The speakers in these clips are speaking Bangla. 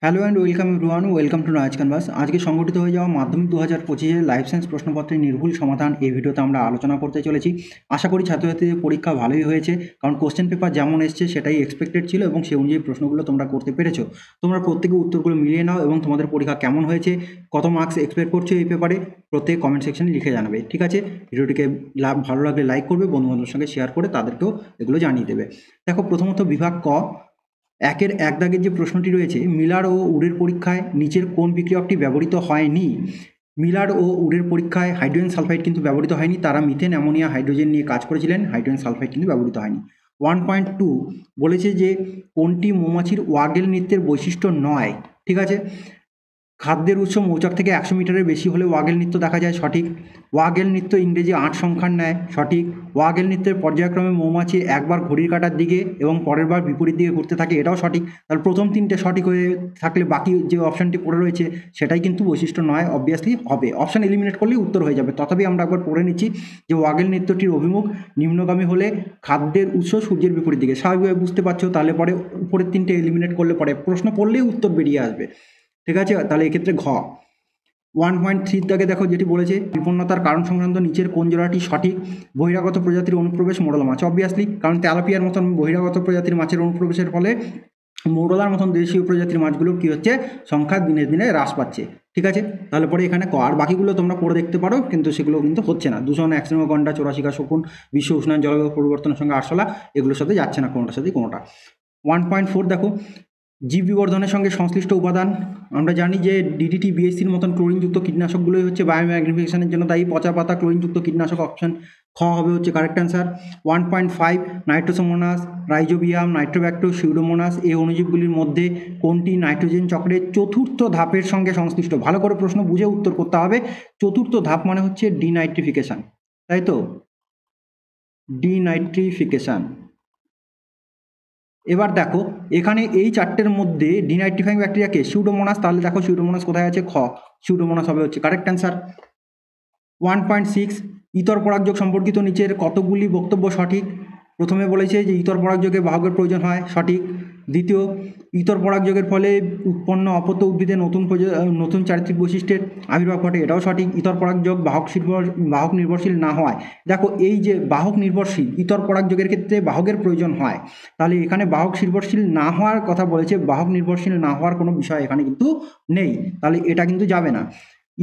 Hello and welcome everyone, welcome to noise canvas. আজকে সংগঠিত হয়ে যাওয়া মাধ্যমিক 2025-এর লাইফ সায়েন্স প্রশ্নপত্রের নির্ভুল সমাধান এই ভিডিওতে আমরা আলোচনা করতে চলেছি। আশা করি ছাত্রছাত্রীদের পরীক্ষা ভালোই হয়েছে, কারণ কোশ্চেন পেপার যেমন এসছে সেটাই এক্সপেক্টেড ছিল এবং সেই অনুযায়ী প্রশ্নগুলো তোমরা করতে পেরেছো। তোমরা প্রত্যেকে উত্তরগুলো মিলিয়ে নাও এবং তোমাদের পরীক্ষা কেমন হয়েছে, কত মার্কস এক্সপেক্ট করছো এই পেপারে, প্রত্যেকে কমেন্ট সেকশনে লিখে জানাবে। ঠিক আছে, ভিডিওটিকে ভালো লাগলে লাইক করবে, বন্ধুবান্ধবের সঙ্গে শেয়ার করে তাদেরকেও এগুলো জানিয়ে দেবে। দেখো, প্রথমত বিভাগ ক একের এক দাগের যে প্রশ্নটি রয়েছে, মিলার ও উডের পরীক্ষায় নিচের কোন বিক্রিয়কটি ব্যবহৃত হয়নি? মিলার ও উডের পরীক্ষায় হাইড্রোজেন সালফাইড কিন্তু ব্যবহৃত হয়নি, তারা মিথেন অ্যামোনিয়া হাইড্রোজেন নিয়ে কাজ করেছিলেন, হাইড্রোজেন সালফাইড কিন্তু ব্যবহৃত হয়নি। 1.2 বলেছে যে কোনটি মৌমাছির ওয়াগেল নৃত্যের বৈশিষ্ট্য নয়? ঠিক আছে, খাদ্যের উৎস মৌচাক থেকে 100 মিটারের বেশি হলে ওয়াগেল নৃত্য দেখা যায়, সঠিক। ওয়াগেল নৃত্য ইংরেজি 8 সংখ্যার ন্যায়, সঠিক। ওয়াগেল নৃত্যের পর্যায়ক্রমে মৌমাছি একবার ঘড়ির কাঁটার দিকে এবং পরের বার বিপরীত দিকে ঘুরতে থাকে, এটাও সঠিক। তাহলে প্রথম তিনটে সঠিক হয়ে থাকলে বাকি যে অপশানটি পড়ে রয়েছে সেটাই কিন্তু বৈশিষ্ট্য নয় অবভিয়াসলি হবে। অপশান এলিমিনেট করলেই উত্তর হয়ে যাবে। তথাপি আমরা একবার পড়ে নিচ্ছি যে ওয়াগেল নৃত্যটির অভিমুখ নিম্নগামী হলে খাদ্যের উৎস সূর্যের বিপরীত দিকে, স্বাভাবিকভাবে বুঝতে পারছো। তাহলে পরে উপরের তিনটে এলিমিনেট করলে পরে প্রশ্ন পড়লেই উত্তর বেরিয়ে আসবে। ঠিক আছে, তাহলে এক্ষেত্রে ঘ। 1.3 দাগে দেখো যেটি বলেছে, বিপন্নতার কারণ সংক্রান্ত নিচের কোন জোড়াটি সঠিক? বহিরাগত প্রজাতির অনুপ্রবেশ মোরলা মাছ, অবভিয়াসলি, কারণ তেলাপিয়ার মতন বহিরাগত প্রজাতির মাছের অনুপ্রবেশের ফলে মৌরলার মতন দেশীয় প্রজাতির মাছগুলোর কী হচ্ছে, সংখ্যা দিনে দিনে হ্রাস পাচ্ছে। ঠিক আছে, তাহলে পরে এখানে ক। আর বাকিগুলো তোমরা পড়ে দেখতে পারো, কিন্তু সেগুলো কিন্তু হচ্ছে না। দূষণ, অ্যাক্সিডেন্ট, গন্ডা, চোরাশিকা শকুন, বিশ্ব উষ্ণায়ন, জলবায়ু পরিবর্তনের সঙ্গে আরশোলা, এগুলোর সাথে যাচ্ছে না কোনোটার সাথে কোনোটা। 1.4 দেখো, জীব বিবর্ধনের সঙ্গে সংশ্লিষ্ট উপাদান। আমরা জানি যে ডিডিটি, বিএসসির মতন ক্লোরিনযুক্ত কীটনাশকগুলোই হচ্ছে বায়োম্যাগনিফিকেশনের জন্য দায়ী। পচা পাতা ক্লোরিনযুক্ত কীটনাশক, অপশন খ হবে হচ্ছে correct answer. 1.5 Nitrosomonas, Rhizobium, Nitrobacter, Pseudomonas এই অণুজীবগুলির মধ্যে কোনটি নাইট্রোজেন চক্রের চতুর্থ ধাপের সঙ্গে সংশ্লিষ্ট? ভালো করে প্রশ্ন বুঝে উত্তর করতে হবে। চতুর্থ ধাপ মানে হচ্ছে ডিনাইট্রিফিকেশন, তাই তো, ডিনাইট্রিফিকেশন। এবার দেখো, এখানে এই চারটের মধ্যে ডিনাইট্রিফাইং ব্যাকটেরিয়াকে সিউডোমোনাস, তাহলে দেখো সিউডোমোনাস কোথায় আছে, খ। সিউডোমোনাস হবে হচ্ছে কারেক্ট অ্যান্সার। 1.6 ইতর পরাগযোগ সম্পর্কিত নিচের কতগুলি বক্তব্য সঠিক? প্রথমে বলেছে যে ইতর পরাগযোগে বাহকের প্রয়োজন হয়, সঠিক। দ্বিতীয়, ইতর পরাগযোগের ফলে উৎপন্ন অপত্য উদ্ভিদে নতুন চারিত্রিক বৈশিষ্ট্যের আবির্ভাব ঘটে, এটাও সঠিক। ইতর পরাগযোগ বাহক নির্ভরশীল না হওয়ায়, দেখো এই যে বাহক নির্ভরশীল, ইতর পরাগযোগের ক্ষেত্রে বাহকের প্রয়োজন হয়, তাহলে এখানে বাহক নির্ভরশীল না হওয়ার কথা বলেছে, বাহক নির্ভরশীল না হওয়ার কোনো বিষয় এখানে কিন্তু নেই, তাহলে এটা কিন্তু যাবে না।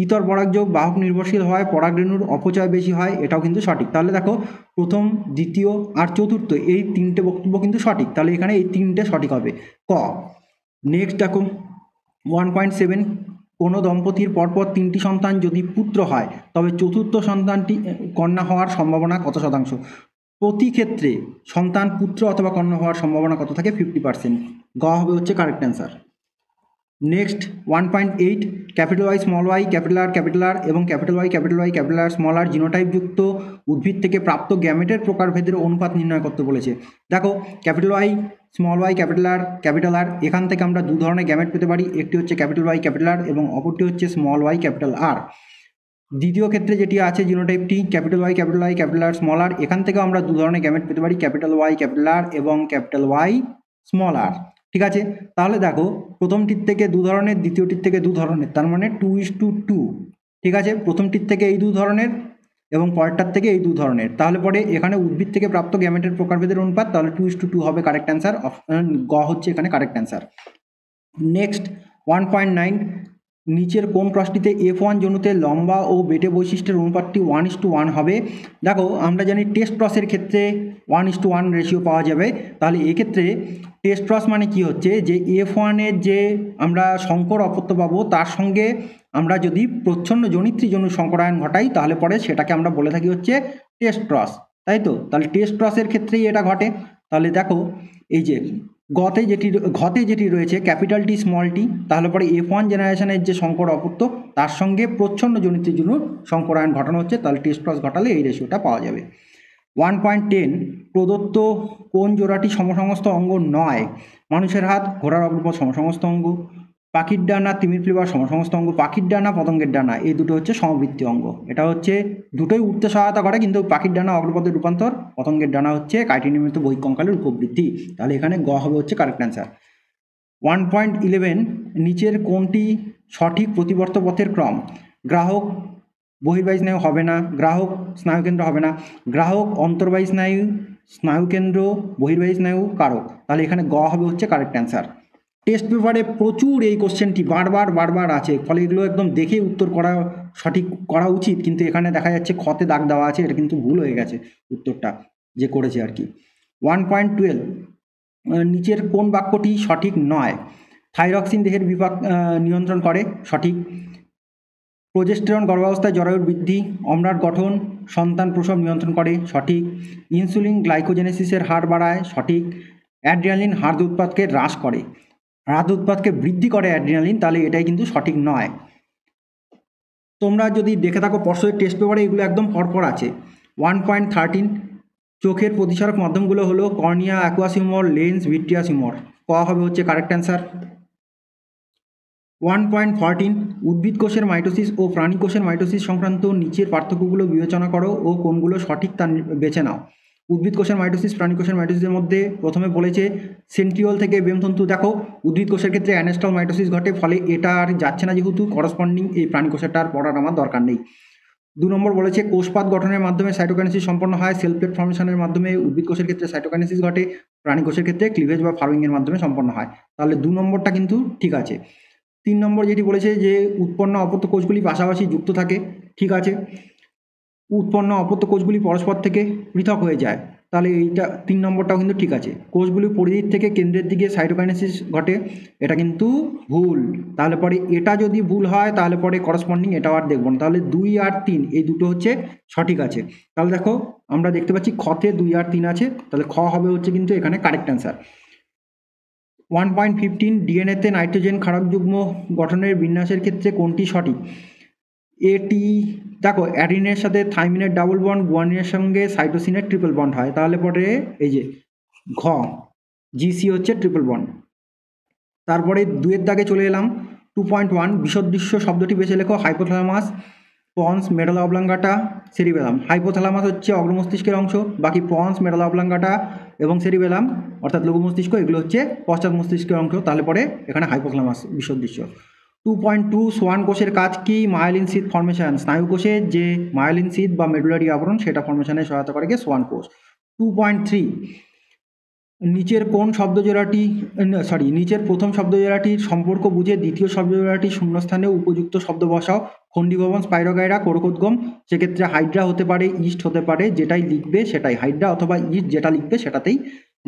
ইতর পরাগযোগ বাহক নির্ভরশীল হয়, পরাগরেণুর অপচয় বেশি হয়, এটাও কিন্তু সঠিক। তাহলে দেখো প্রথম, দ্বিতীয় আর চতুর্থ এই তিনটে বক্তব্য কিন্তু সঠিক, তাহলে এখানে এই তিনটে সঠিক হবে, ক। নেক্সট দেখো 1.7 কোনো দম্পতির পরপর 3টি সন্তান যদি পুত্র হয় তবে চতুর্থ সন্তানটি কন্যা হওয়ার সম্ভাবনা কত শতাংশ? প্রতি ক্ষেত্রে সন্তান পুত্র অথবা কন্যা হওয়ার সম্ভাবনা কত থাকে? 50%। গ হবে হচ্ছে correct answer. Next 1.8 capital Y small Y capital R এবং capital Y capital R small r জিনোটাইপযুক্ত উদ্ভিদ থেকে প্রাপ্ত গ্যামেটের প্রকারভেদের অনুপাত নির্ণয় করতে বলেছে। দেখো, capital Y small Y capital আর এখান থেকে আমরা দু ধরনের গ্যামেট পেতে পারি, একটি হচ্ছে ক্যাপিটাল ওয়াই ক্যাপিটাল আর এবং অপরটি হচ্ছে স্মল ওয়াই ক্যাপিটাল আর। দ্বিতীয় ক্ষেত্রে যেটি আছে জিনোটাইপটি capital Y capital R small r, এখান থেকেও আমরা দু ধরনের গ্যামেট পেতে পারি, ক্যাপিটাল ওয়াই ক্যাপিটাল আর এবং ক্যাপিটাল ওয়াই স্মল আর। ঠিক আছে, তাহলে দেখো প্রথমটির থেকে দু ধরনের, দ্বিতীয়টির থেকে দু ধরনের, তার মানে 2:2। ঠিক আছে, প্রথমটির থেকে এই দু ধরনের এবং পরেরটার থেকে এই দু ধরনের, তাহলে পরে এখানে উদ্ভিদ থেকে প্রাপ্ত গ্যামেটের প্রকারভেদের অনুপাত, তাহলে 2:2 হবে কারেক্ট অ্যান্সার। গ হচ্ছে এখানে কারেক্ট অ্যান্সার। নেক্সট 1.9 নিচের কোন ক্রসটিতে F1 জনুতে লম্বা ও বেটে বৈশিষ্ট্যের অনুপাতটি 1:1 হবে? দেখো, আমরা জানি টেস্ট ক্রসের ক্ষেত্রে 1:1 রেশিও পাওয়া যাবে, তাহলে এক্ষেত্রে টেস্ট ক্রস মানে কি হচ্ছে যে F1-এর যে আমরা সংকর অপত্য পাবো তার সঙ্গে আমরা যদি প্রচ্ছন্ন জনিত্রী জন্য সংকরায়ন ঘটাই তাহলে পরে সেটাকে আমরা বলে থাকি হচ্ছে টেস্ট ক্রস, তাই তো। তাহলে টেস্ট ক্রসের ক্ষেত্রেই এটা ঘটে। তাহলে দেখো এই যে ঘতে যেটি রয়েছে ক্যাপিটাল টি স্মল টি, তাহলে পরে F1 জেনারেশনের যে সংকর অপত্য তার সঙ্গে প্রচ্ছন্ন জনিত্রীর জন্য সংকরায়ন ঘটানো হচ্ছে, তাহলে টেস্ট ক্রস ঘটালে এই রেশিওটা পাওয়া যাবে। 1.10 প্রদত্ত কোন জোড়াটি সমসমস্ত অঙ্গ নয়? মানুষের হাত, ঘোড়ার অগ্রপথ সমসমস্ত অঙ্গ, পাখির ডানা, তিমির ফ্লিভার সমসমস্ত অঙ্গ, পাখির ডানা, পতঙ্গের ডানা এই দুটো হচ্ছে সমবৃত্তি অঙ্গ। এটা হচ্ছে দুটোই উঠতে সহায়তা করে, কিন্তু পাখির ডানা অগ্রপথের রূপান্তর, পতঙ্গের ডানা হচ্ছে কাইটিনিয়মিত বহিঃকঙ্কালের উপবৃদ্ধি, তাহলে এখানে গ হবে হচ্ছে কারেক্ট অ্যান্সার। 1.11 নিচের কোনটি সঠিক প্রতিবর্ত পথের ক্রম? গ্রাহক বহির্বাহী স্নায়ু হবে না, গ্রাহক স্নায়ুকেন্দ্র হবে না, গ্রাহক অন্তর্বাহী স্নায়ু, স্নায়ুকেন্দ্র বহির্বাহী স্নায়ু, কারক। তাহলে এখানে গ হবে হচ্ছে কারেক্ট অ্যান্সার। টেস্ট পেপারে প্রচুর এই কোশ্চেনটি বারবার আছে, ফলে এগুলো একদম দেখে উত্তর করা সঠিক করা উচিত, কিন্তু এখানে দেখা যাচ্ছে খতে দাগ দেওয়া আছে, এটা কিন্তু ভুল হয়ে গেছে উত্তরটা যে করেছে আর কি। 1.12 নিচের কোন বাক্যটি সঠিক নয়? থাইরক্সিন দেহের বিপাক নিয়ন্ত্রণ করে, সঠিক। প্রোজেস্টেরন গর্ভাবস্থায় জরায়ুর বৃদ্ধি, অম্লার গঠন, সন্তান প্রসব নিয়ন্ত্রণ করে, সঠিক। ইনসুলিন গ্লাইকোজেনেসিসের হার বাড়ায়, সঠিক। অ্যাড্রিনালিন হাড় উৎপাদকে হ্রাস করে, হাড় উৎপাদকে বৃদ্ধি করে অ্যাড্রিনালিন, তাহলে এটাই কিন্তু সঠিক নয়। তোমরা যদি দেখে থাকো পর্ষদের টেস্ট পেপারে এগুলো একদম পরপর আছে। 1.13 চোখের প্রতিসারক মাধ্যমগুলো হলো cornea, aqueous humour, lens, vitreous humour. ক হবে হচ্ছে কারেক্ট অ্যান্সার। 1.14 উদ্ভিদ কোষের মাইটোসিস ও প্রাণী কোষের মাইটোসিস সংক্রান্ত নিচের পার্থক্যগুলো বিবেচনা করো ও কোনগুলো সঠিক তা বেছে নাও। উদ্ভিদ কোষের মাইটোসিস, প্রাণী কোষের মাইটোসিসের মধ্যে প্রথমে বলেছে সেন্ট্রিওল থেকে বেমতন্তু। দেখো উদ্ভিদ কোষের ক্ষেত্রে অ্যানেস্টল মাইটোসিস ঘটে, ফলে এটা আর যাচ্ছে না, যেহেতু করসপন্ডিং এই প্রাণী কোষেরটা আর পড়ার আমার দরকার নেই। 2 নম্বর বলেছে কোষপাত গঠনের মাধ্যমে সাইটোকাইনেসিস সম্পন্ন হয়, সেল প্লেট ফর্মেশনের মাধ্যমে উদ্ভিদ কোষের ক্ষেত্রে সাইটোকাইনেসিস ঘটে, প্রাণী কোষের ক্ষেত্রে ক্লিভেজ বা ফার্মিংয়ের মাধ্যমে সম্পন্ন হয়। তাহলে 2 নম্বরটা কিন্তু ঠিক আছে। 3 নম্বর যেটি বলেছে যে উৎপন্ন অপত্য কোষগুলি পাশাপাশি যুক্ত থাকে, ঠিক আছে। উৎপন্ন অপত্য কোষগুলি পরস্পর থেকে পৃথক হয়ে যায়, তাহলে এইটা 3 নম্বরটাও কিন্তু ঠিক আছে। কোষগুলি পরিধির থেকে কেন্দ্রের দিকে সাইটোকাইনেসিস ঘটে, এটা কিন্তু ভুল। তাহলে পরে এটা যদি ভুল হয় তাহলে পরে করসপন্ডিং এটাও আর দেখব না, তাহলে 2 আর 3 এই দুটো হচ্ছে সঠিক আছে। তাহলে দেখো আমরা দেখতে পাচ্ছি খতে 2 আর 3 আছে, তাহলে খ হবে হচ্ছে কিন্তু এখানে কারেক্ট অ্যান্সার। 1.15 ডিএনএতে নাইট্রোজেন ক্ষারক যুগ্ম গঠনের বিন্যাসের ক্ষেত্রে কোনটি সঠিক? এটি দেখো অ্যাডিনের সাথে থাইমিনের ডাবল বন্ড, গুয়ানিনের সঙ্গে সাইটোসিনের ট্রিপল বন্ড হয়, তাহলে পরে এই যে ঘ জিসি হচ্ছে ট্রিপল বন্ড। তারপরে 2 দাগে চলে এলাম। 2.1 বিসদৃশ্য শব্দটি বেছে লেখো। Hypothalamus, ponds, medulla oblongata, cerebellum. Hypothalamus হচ্ছে অগ্রমস্তিষ্কের অংশ, বাকি পন্স, মেডালা অবলাঙ্গাটা এবং সেরিবেলাম অর্থাৎ লঘু মস্তিষ্ক এগুলো হচ্ছে পশ্চাৎ মস্তিষ্কের অংশ, তাহলে পরে এখানে হাইপোথ্যালামাস বিসদৃশ্য। 2.2 সোয়ান কোষের কাজ কি? মায়োলিন সিদ ফর্মেশন, স্নায়ু কোষের যে মায়োলিন সিদ বা মেডুলারি আবরণ সেটা ফর্মেশনে সহায়তা করে গিয়ে সোয়ান কোষ। 2.3 নিচের কোন শব্দজোড়াটি নিচের প্রথম শব্দজোড়াটির সম্পর্ক বুঝে দ্বিতীয় শব্দজোড়াটির শূন্যস্থানে উপযুক্ত শব্দ বসাও। খন্ডিভবন, স্পাইরোগাইরা, কোরকোদ্গম। সেক্ষেত্রে হাইড্রা হতে পারে, ইস্ট হতে পারে, যেটাই লিখবে সেটাই হাইড্রা অথবা ইস্ট যেটা লিখবে সেটাতেই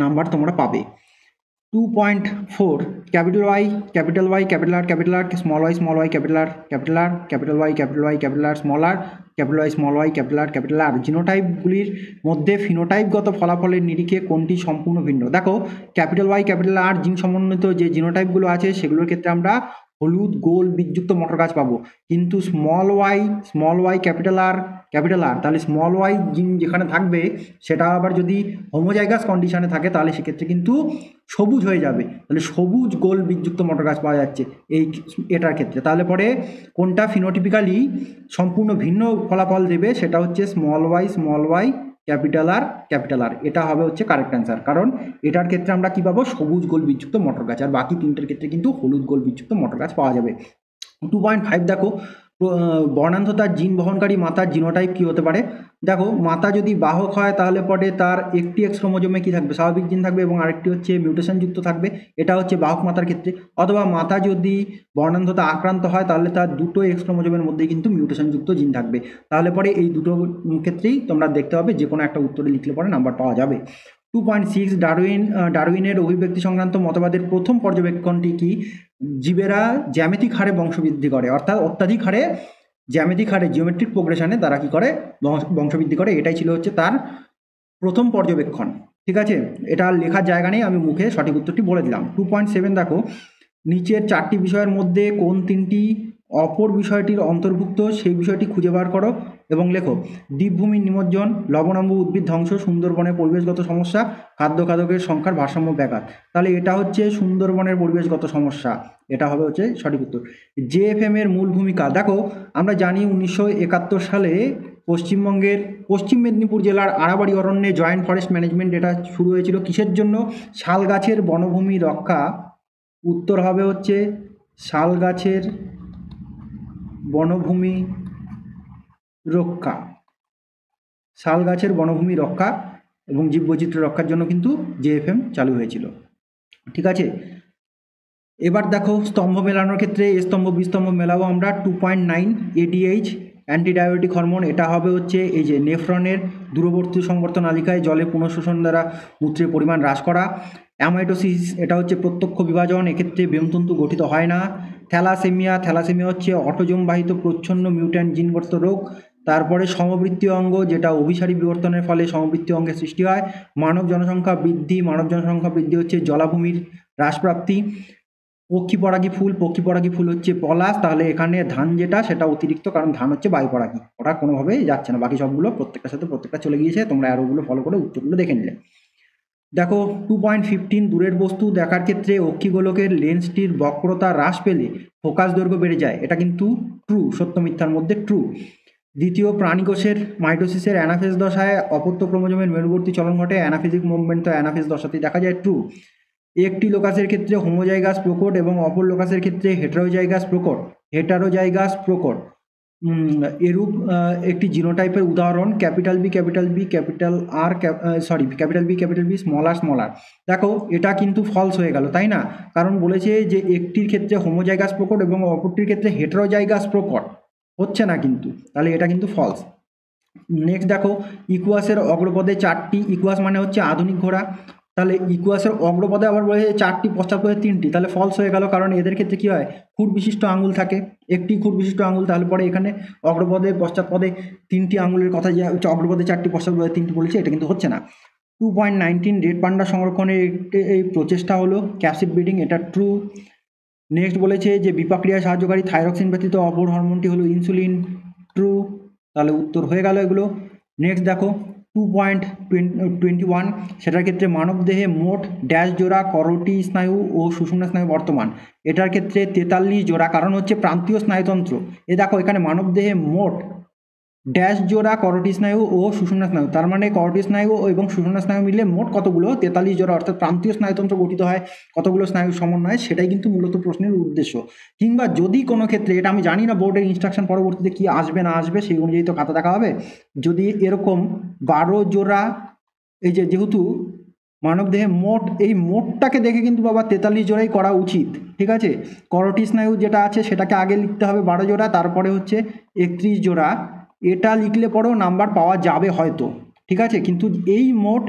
নাম্বার তোমরা পাবে। 2.4 capital Y, capital Y, capital R, capital R, small Y, capital R, capital R, capital Y, capital R, small r, capital Y, capital R, capital R. জিনোটাইপগুলির মধ্যে ফিনোটাইপগত ফলাফলের নিরিখে কোনটি সম্পূর্ণ ভিন্ন? দেখো ক্যাপিটাল ওয়াই, ক্যাপিটাল আর জিন সমন্বিত যে জিনোটাইপগুলো আছে সেগুলোর ক্ষেত্রে আমরা হলুদ গোল বীজযুক্ত মটর গাছ পাবো, কিন্তু স্মল ওয়াই, ক্যাপিটাল আর, তাহলে স্মল ওয়াই জিন যেখানে থাকবে সেটা আবার যদি হোমোজাইগাস কন্ডিশনে থাকে তাহলে সেক্ষেত্রে কিন্তু সবুজ হয়ে যাবে, তাহলে সবুজ গোল বীজযুক্ত মটর গাছ পাওয়া যাচ্ছে এটার ক্ষেত্রে। তাহলে পরে কোনটা ফিনোটিপিক্যালি সম্পূর্ণ ভিন্ন ফলাফল দেবে সেটা হচ্ছে স্মল ওয়াই, ক্যাপিটাল আর, এটা হবে হচ্ছে কারেক্ট অ্যান্সার, কারণ এটার ক্ষেত্রে আমরা কি পাবো? সবুজ গোল বীজযুক্ত মটর গাছ, আর বাকি তিনটের ক্ষেত্রে কিন্তু হলুদ গোল বীজযুক্ত মটর গাছ পাওয়া যাবে। 2.5 দেখো বর্ণান্ধতার জিন বহনকারী মাতার জিনোটাইপ কি হতে পারে? দেখো মাতা যদি বাহক হয় তাহলে পরে তার একটি এক্স ক্রোমোজোমে কি থাকবে? স্বাভাবিক জিন থাকবে এবং আরেকটি হচ্ছে মিউটেশনযুক্ত থাকবে, এটা হচ্ছে বাহক মাতার ক্ষেত্রে। অথবা মাতা যদি বর্ণান্ধতা আক্রান্ত হয় তাহলে তার দুটো এক্স ক্রোমোজোমের মধ্যেই কিন্তু মিউটেশনযুক্ত জিন থাকবে, তাহলে পরে এই দুটো ক্ষেত্রেই তোমরা দেখতে হবে যে কোনো একটা উত্তরে লিখলে পরে নাম্বার পাওয়া যাবে। 2.6 ডারউইনের অভিব্যক্তি সংক্রান্ত মতবাদের প্রথম পর্যবেক্ষণটি কি? জীবেরা জ্যামিতিক হারে বংশবৃদ্ধি করে, অর্থাৎ অত্যাধিক হারে জ্যামিতিক হারে জিওমেট্রিক প্রোগ্রেশনে তারা কি করে? বংশবৃদ্ধি করে, এটাই ছিল হচ্ছে তার প্রথম পর্যবেক্ষণ, ঠিক আছে। এটা লেখার জায়গা নেই, আমি মুখে সঠিক উত্তরটি বলে দিলাম। 2.7 দেখো নিচের 4টি বিষয়ের মধ্যে কোন 3টি অপর বিষয়টির অন্তর্ভুক্ত সেই বিষয়টি খুঁজে বার করো এবং লেখো। দ্বীপভূমির নিমজ্জন, লবণাম্ব উদ্ভিদ ধ্বংস, সুন্দরবনের পরিবেশগত সমস্যা, খাদ্যের সংখ্যার ভারসাম্য ব্যাঘাত। তাহলে এটা হচ্ছে সুন্দরবনের পরিবেশগত সমস্যা, এটা হবে হচ্ছে সঠিক উত্তর। জেএফএম এর মূল ভূমিকা, দেখো আমরা জানি 1971 সালে পশ্চিম মেদিনীপুর জেলার আড়াবাড়ি অরণ্যে জয়েন্ট ফরেস্ট ম্যানেজমেন্ট এটা শুরু হয়েছিল কিসের জন্য? শাল গাছের বনভূমি রক্ষা উত্তর হবে হচ্ছে শাল গাছের বনভূমি রক্ষা। শাল গাছের বনভূমি রক্ষা এবং জীববৈচিত্র্য রক্ষার জন্য কিন্তু জেএফএম চালু হয়েছিল। ঠিক আছে, এবার দেখো স্তম্ভ মেলানোর ক্ষেত্রে এ স্তম্ভ বি স্তম্ভ মেলাবো আমরা। 2.9 এডিএইচ অ্যান্টিডায়াবেটিক হরমোন, এটা হবে হচ্ছে এই যে নেফ্রনের দূরবর্তী সংবর্ধন নালিকায় জলে পুনঃশোষণ দ্বারা মূত্রের পরিমাণ হ্রাস করা। অ্যামাইটোসিস, এটা হচ্ছে প্রত্যক্ষ বিভাজন, এক্ষেত্রে ব্যোমতন্তু গঠিত হয় না। থ্যালাসেমিয়া, থ্যালাসেমিয়া হচ্ছে অটোজোম বাহিত প্রচ্ছন্ন মিউট্যান্ট জিনগত রোগ। তারপরে সমবৃত্তীয় অঙ্গ, যেটা অভিসারী বিবর্তনের ফলে সমবৃত্তীয় অঙ্গের সৃষ্টি হয়। মানব জনসংখ্যা বৃদ্ধি, মানব জনসংখ্যা বৃদ্ধি হচ্ছে জলাভূমির হ্রাসপ্রাপ্তি। পক্ষীপরাগী ফুল, পক্ষীপরাগী ফুল হচ্ছে পলাশ, তাহলে এখানে ধান যেটা সেটা অতিরিক্ত, কারণ ধান হচ্ছে বায়ুপরাগী, ওটা কোনোভাবেই যাচ্ছে না। বাকি সবগুলো প্রত্যেকটার সাথে প্রত্যেকটা চলে গিয়েছে, তোমরা অ্যারোগুলো ফলো করে উত্তরগুলো দেখে নিলে। দেখো 2.15 দূরের বস্তু দেখার ক্ষেত্রে অক্ষিগোলকের লেন্সটির বক্রতা হ্রাস পেলে ফোকাস দৈর্ঘ্য বেড়ে যায়, এটা কিন্তু ট্রু, সত্য মিথ্যার মধ্যে ট্রু। দ্বিতীয়, প্রাণীকোষের মাইটোসিসের অ্যানাফেজ দশায় অপত্য ক্রোমোজোমের মেরুবর্তী চলন ঘটে, অ্যানাফেজিক মুভমেন্ট তো অ্যানাফেজ দশাতেই দেখা যায়, ট্রু। একটি লোকাসের ক্ষেত্রে হোমোজাইগাস প্রকট এবং অপর লোকাসের ক্ষেত্রে হেটারোজাইগাস প্রকট, হেটারোজাইগাস প্রকট এরূপ একটি জিনোটাইপের উদাহরণ capital B capital B capital R capital B small r. দেখো এটা কিন্তু ফলস হয়ে গেল, তাই না? কারণ বলেছে যে একটির ক্ষেত্রে হোমোজাইগাস প্রকট এবং অপরটির ক্ষেত্রে হেটারোজাইগাস প্রকট, হচ্ছে না কিন্তু, তাহলে এটা কিন্তু ফলস। নেক্সট দেখো, ইকুয়াসের অগ্রপদে 4টি, ইকুয়াস মানে হচ্ছে আধুনিক ঘোড়া, তাহলে ইকুয়াসের অগ্রপদে আবার বলেছে 4টি, পশ্চাৎপদে 3টি, তাহলে ফলস হয়ে গেল, কারণ এদের ক্ষেত্রে কী হয়, খুর বিশিষ্ট আঙুল থাকে, একটি খুর বিশিষ্ট আঙুল, তাহলে পরে এখানে অগ্রপদে পশ্চাৎপদে 3টি আঙুলের কথা যে হচ্ছে অগ্রপদে 4টি পশ্চাৎপদে 3টি বলেছে, এটা কিন্তু হচ্ছে না। 2.19 রেড পান্ডা সংরক্ষণের একটি এই প্রচেষ্টা হলো ক্যাপসিড ব্রিডিং, এটা ট্রু। নেক্সট বলেছে যে বিপাক্রিয়ায় সাহায্যকারী থাইরক্সিন ব্যতীত অপর হরমোনটি হলো ইনসুলিন, ট্রু, তাহলে উত্তর হয়ে গেল এগুলো। নেক্সট দেখো 2.21, সেটার ক্ষেত্রে মানবদেহে মোট ড্যাশ জোড়া করোটি স্নায়ু ও সুষুম্না স্নায়ু বর্তমান, এটার ক্ষেত্রে 43 জোড়া, কারণ হচ্ছে প্রান্তীয় স্নায়ুতন্ত্র। এ দেখো এখানে মানবদেহে মোট ড্যাশ জোড়া করোটি স্নায়ু ও সুষুম্না স্নায়ু, তার মানে করোটি স্নায়ু এবং সুষুম্না স্নায়ু মিলে মোট কতগুলো, 43 জোড়া, অর্থাৎ প্রান্তীয় স্নায়ুতন্ত্র গঠিত হয় কতগুলো স্নায়ুর সমন্বয়ে, সেটাই কিন্তু মূলত প্রশ্নের উদ্দেশ্য। কিংবা যদি কোনো ক্ষেত্রে, এটা আমি জানি না বোর্ডের ইনস্ট্রাকশন পরবর্তীতে কি আসবে না আসবে, সেই অনুযায়ী তো খাতা দেখা হবে, যদি এরকম 12 জোড়া, এই যে যেহেতু মানবদেহে মোট, এই মোটটাকে দেখে কিন্তু বাবা 43 জোড়াই করা উচিত, ঠিক আছে? করোটি স্নায়ু যেটা আছে সেটাকে আগে লিখতে হবে 12 জোড়া, তারপরে হচ্ছে 31 জোড়া, এটা লিখলে পরেও নাম্বার পাওয়া যাবে হয়তো, ঠিক আছে? কিন্তু এই মোট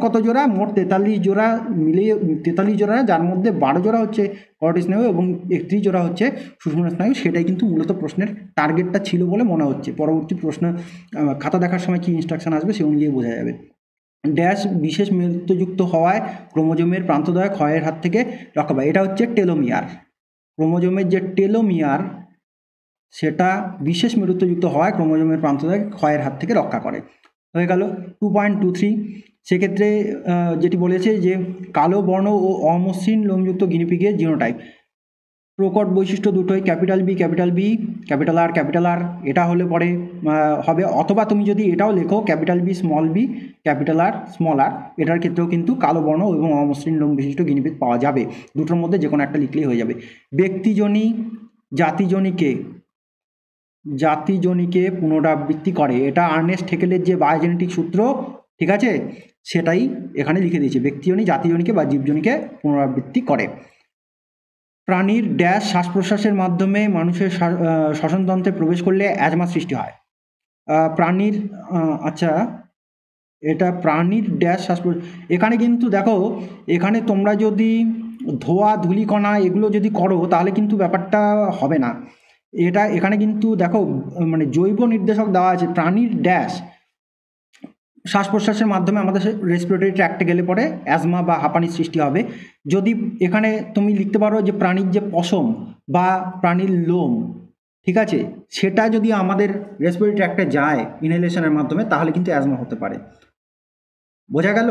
কত জোড়া, মোট 43 জোড়া মিলিয়ে 43 জোড়া, যার মধ্যে 12 জোড়া হচ্ছে করোটি স্নায়ু এবং 31 জোড়া হচ্ছে সুষুম্না স্নায়ু, সেটাই কিন্তু মূলত প্রশ্নের টার্গেটটা ছিল বলে মনে হচ্ছে। পরবর্তী প্রশ্ন খাতা দেখার সময় কি ইনস্ট্রাকশন আসবে সে অনুযায়ী বোঝা যাবে। ড্যাশ বিশেষ মৃত্যুযুক্ত হওয়ায় ক্রোমোজোমের প্রান্তদ্বয় ক্ষয়ের হাত থেকে রক্ষা পায়, এটা হচ্ছে টেলোমিয়ার। ক্রোমোজোমের যে টেলোমিয়ার সেটা বিশেষ মেরুত্বযুক্ত হওয়ায় ক্রোমোজোমের প্রান্তদ্বয় ক্ষয়ের হাত থেকে রক্ষা করে। হয়ে গেল 2.23, সেক্ষেত্রে যেটি বলেছে যে কালো বর্ণ ও অমসৃণ লোমযুক্ত গিনিপিগের জিনোটাইপ, প্রকট বৈশিষ্ট্য দুটোই ক্যাপিটাল বি ক্যাপিটাল আর, এটা হলে পরে হবে, অথবা তুমি যদি এটাও লেখো capital B capital R small r, এটার ক্ষেত্রেও কিন্তু কালো বর্ণ এবং অমসৃণ লোম বিশিষ্ট গিনিপিগ পাওয়া যাবে, দুটোর মধ্যে যে কোনো একটা লিখলেই হয়ে যাবে। ব্যক্তিজনী জাতিজনীকে পুনরাবৃত্তি করে, এটা আর্নেস্ট হেকেলের যে বায়োজেনেটিক সূত্র, ঠিক আছে, সেটাই এখানে লিখে দিয়েছে, ব্যক্তিজনী জাতিজনীকে বা জীবজনীকে পুনরাবৃত্তি করে। প্রাণীর ড্যাশ শ্বাস প্রশ্বাসের মাধ্যমে মানুষের শ্বসনতন্ত্রে প্রবেশ করলে অ্যাজমা সৃষ্টি হয়, প্রাণীর আচ্ছা এটা প্রাণীর ড্যাশ শ্বাস, এখানে কিন্তু দেখো, এখানে তোমরা যদি ধোয়া ধূলিকণা এগুলো যদি করো তাহলে কিন্তু ব্যাপারটা হবে না, এটা এখানে কিন্তু দেখো মানে জৈব নির্দেশক দেওয়া আছে, প্রাণীর ড্যাশ শ্বাস প্রশ্বাসের মাধ্যমে আমাদের রেসপিরেটরি ট্র্যাক্টে গেলে পরে অ্যাজমা বা হাঁপানির সৃষ্টি হবে। যদি এখানে তুমি লিখতে পারো যে প্রাণীর যে পশম বা প্রাণীর লোম, ঠিক আছে, সেটা যদি আমাদের রেসপিরেটরি ট্র্যাক্টে যায় ইনহেলেশনের মাধ্যমে, তাহলে কিন্তু অ্যাজমা হতে পারে। বোঝা গেল?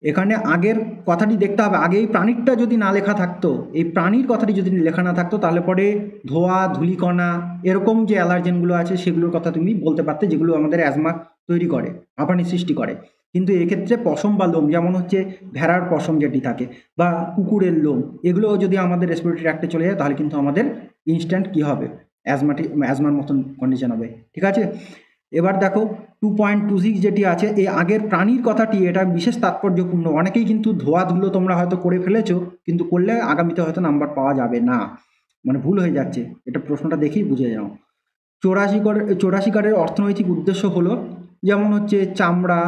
এখানে আগের কথাটি দেখতে হবে, আগে এই প্রাণীরটা যদি না লেখা থাকতো, এই প্রাণীর কথাটি যদি লেখা না থাকতো, তাহলে পরে ধোয়া ধূলিকণা এরকম যে অ্যালার্জেনগুলো আছে সেগুলোর কথা তুমি বলতে পারতে, যেগুলো আমাদের অ্যাজমা তৈরি করে, হাঁপানি সৃষ্টি করে। কিন্তু এক্ষেত্রে পশম বা লোম, যেমন হচ্ছে ভেড়ার পশম যেটি থাকে বা কুকুরের লোম, এগুলো যদি আমাদের রেসপিরেটরি ট্র্যাক্টে চলে যায় তাহলে কিন্তু আমাদের ইনস্ট্যান্ট কী হবে, অ্যাজমার মতন কন্ডিশন হবে। ঠিক আছে, এবার দেখো 2.26 যেটি আছে, এই আগের প্রাণীর কথাটি এটা বিশেষ তাৎপর্যপূর্ণ। অনেকেই কিন্তু ধোয়া ধুলো তোমরা হয়তো করে ফেলেছো, কিন্তু করলে আগামীতে হয়তো নাম্বার পাওয়া যাবে না, মানে ভুল হয়ে যাচ্ছে, এটা প্রশ্নটা দেখেই বুঝে যাও। চোরাশিকারের অর্থনৈতিক উদ্দেশ্য হলো, যেমন হচ্ছে চামড়া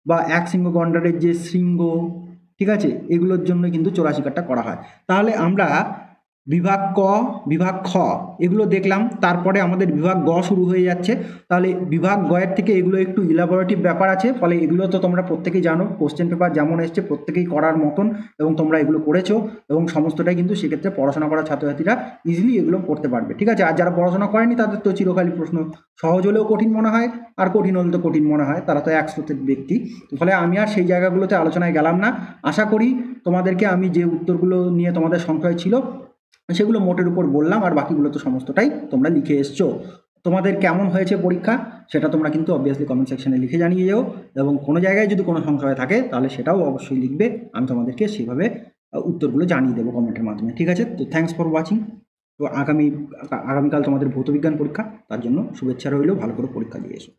বা এক শৃঙ্গ গন্ডারের যে শৃঙ্গ, ঠিক আছে, এগুলোর জন্য কিন্তু চোরাশিকারটা করা হয়। তাহলে আমরা বিভাগ ক, বিভাগ খ এগুলো দেখলাম, তারপরে আমাদের বিভাগ গ শুরু হয়ে যাচ্ছে। তাহলে বিভাগ গয়ের থেকে এগুলো একটু ইলাবোরেটিভ ব্যাপার আছে, ফলে এগুলো তো তোমরা প্রত্যেকেই জানো, কোশ্চেন পেপার যেমন এসছে প্রত্যেকেই করার মতন, এবং তোমরা এগুলো করেছো, এবং সমস্তটাই কিন্তু সেক্ষেত্রে পড়াশোনা করা ছাত্রছাত্রীরা ইজিলি এগুলো করতে পারবে। ঠিক আছে, আর যারা পড়াশোনা করেনি তাদের তো চিরকালই প্রশ্ন সহজ হলেও কঠিন মনে হয়, আর কঠিন হলে তো কঠিন মনে হয়, তারা তো এক স্রোতের ব্যক্তি। ফলে আমি আর সেই জায়গাগুলোতে আলোচনায় গেলাম না। আশা করি তোমাদেরকে আমি যে উত্তরগুলো নিয়ে তোমাদের সংশয় ছিল সেগুলো মোটের উপর বললাম, আর বাকিগুলো তো সমস্তটাই তোমরা লিখে এসছো। তোমাদের কেমন হয়েছে পরীক্ষা সেটা তোমরা কিন্তু অবভিয়াসলি কমেন্ট সেকশনে লিখে জানিয়ে যাও, এবং কোনো জায়গায় যদি কোনো সংশয় থাকে তাহলে সেটাও অবশ্যই লিখবে, আমি তোমাদেরকে সেভাবে উত্তরগুলো জানিয়ে দেবো কমেন্টের মাধ্যমে। ঠিক আছে, তো থ্যাঙ্কস ফর ওয়াচিং। তো আগামীকাল তোমাদের ভৌতবিজ্ঞান পরীক্ষা, তার জন্য শুভেচ্ছা রইল, ভালো করে পরীক্ষা দিয়ে এসো।